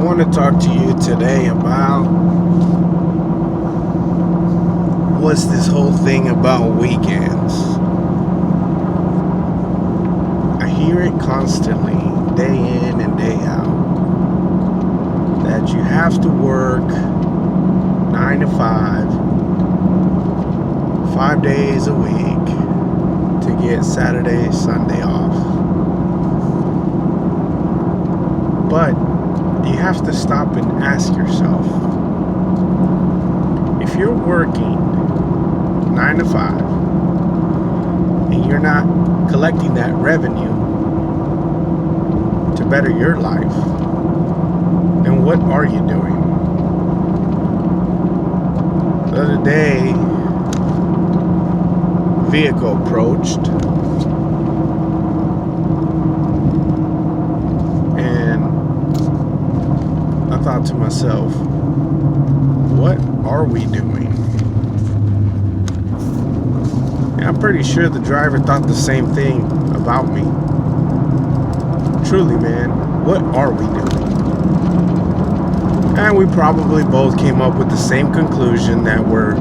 want to talk to you today about what's this whole thing about weekends. I hear it constantly, day in and day out, that you have to work 9 to 5 days a week to get Saturday, Sunday off. But you have to stop and ask yourself, if you're working 9 to 5 and you're not collecting that revenue to better your life, then what are you doing? The other day, vehicle approached, and I thought to myself, what are we doing? And I'm pretty sure the driver thought the same thing about me. Truly, man, what are we doing? And we probably both came up with the same conclusion, that we're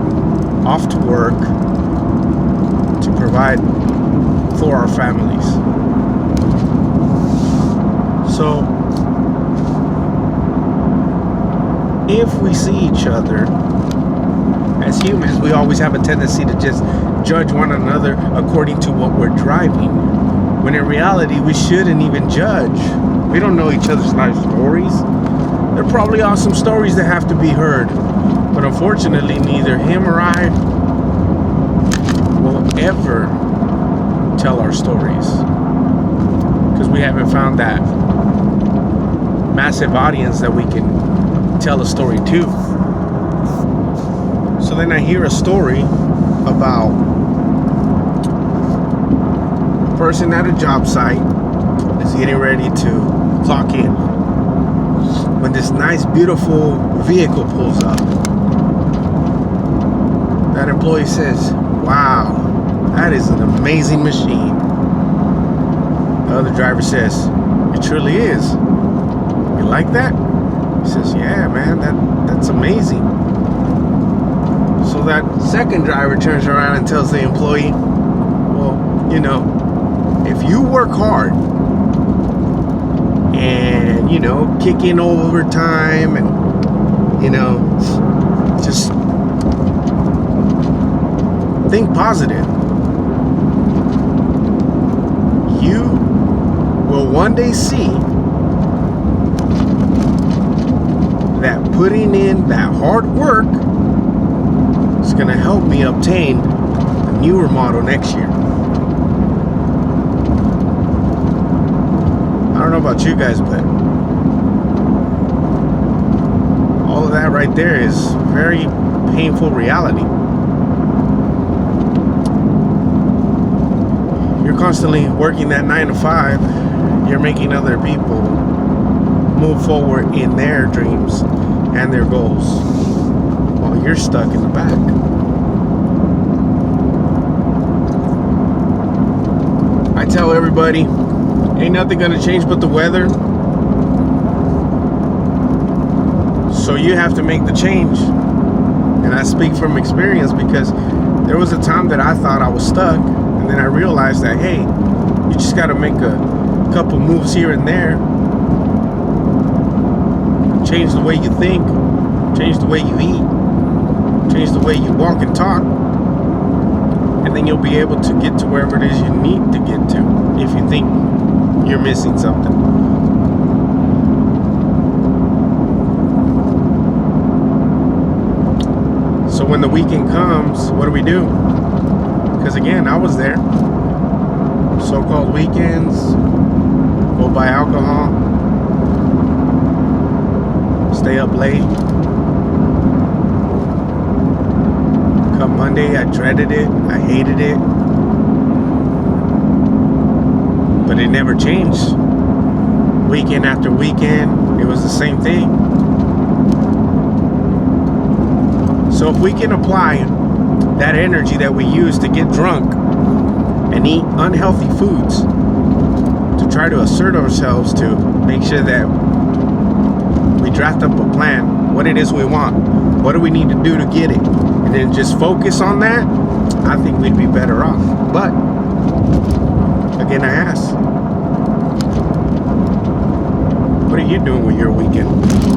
off to work to provide for our families. So if we see each other as humans, we always have a tendency to just judge one another according to what we're driving, when in reality we shouldn't even judge. We don't know each other's life stories. There probably are some stories that have to be heard, but unfortunately neither him or I will ever tell our stories, because we haven't found that massive audience that we can tell a story to. So then I hear a story about a person at a job site is getting ready to clock in when this nice, beautiful vehicle pulls up. That employee says, "Wow, that is an amazing machine." The other driver says, "It truly is. You like that?" He says, "Yeah, man, that's amazing." So that second driver turns around and tells the employee, "Well, if you work hard and, kick in overtime and, just think positive, you will one day see that putting in that hard work is going to help me obtain a newer model next year." I don't know about you guys, but all of that right there is very painful reality. You're constantly working that 9 to 5. You're making other people move forward in their dreams and their goals, while you're stuck in the back. I tell everybody, ain't nothing gonna change but the weather. So you have to make the change. And I speak from experience, because there was a time that I thought I was stuck, and then I realized that, hey, you just gotta make a couple moves here and there. Change the way you think, change the way you eat, change the way you walk and talk, and then you'll be able to get to wherever it is you need to get to, if you think you're missing something. So when the weekend comes, what do? Because again, I was there. So-called weekends, go buy alcohol, stay up late. Come Monday, I dreaded it, I hated it, but it never changed. Weekend after weekend, it was the same thing. So if we can apply that energy that we use to get drunk and eat unhealthy foods to try to assert ourselves to make sure that we draft up a plan, what it is we want, what do we need to do to get it, and then just focus on that, I think we'd be better off. But again, I ask, what are you doing with your weekend?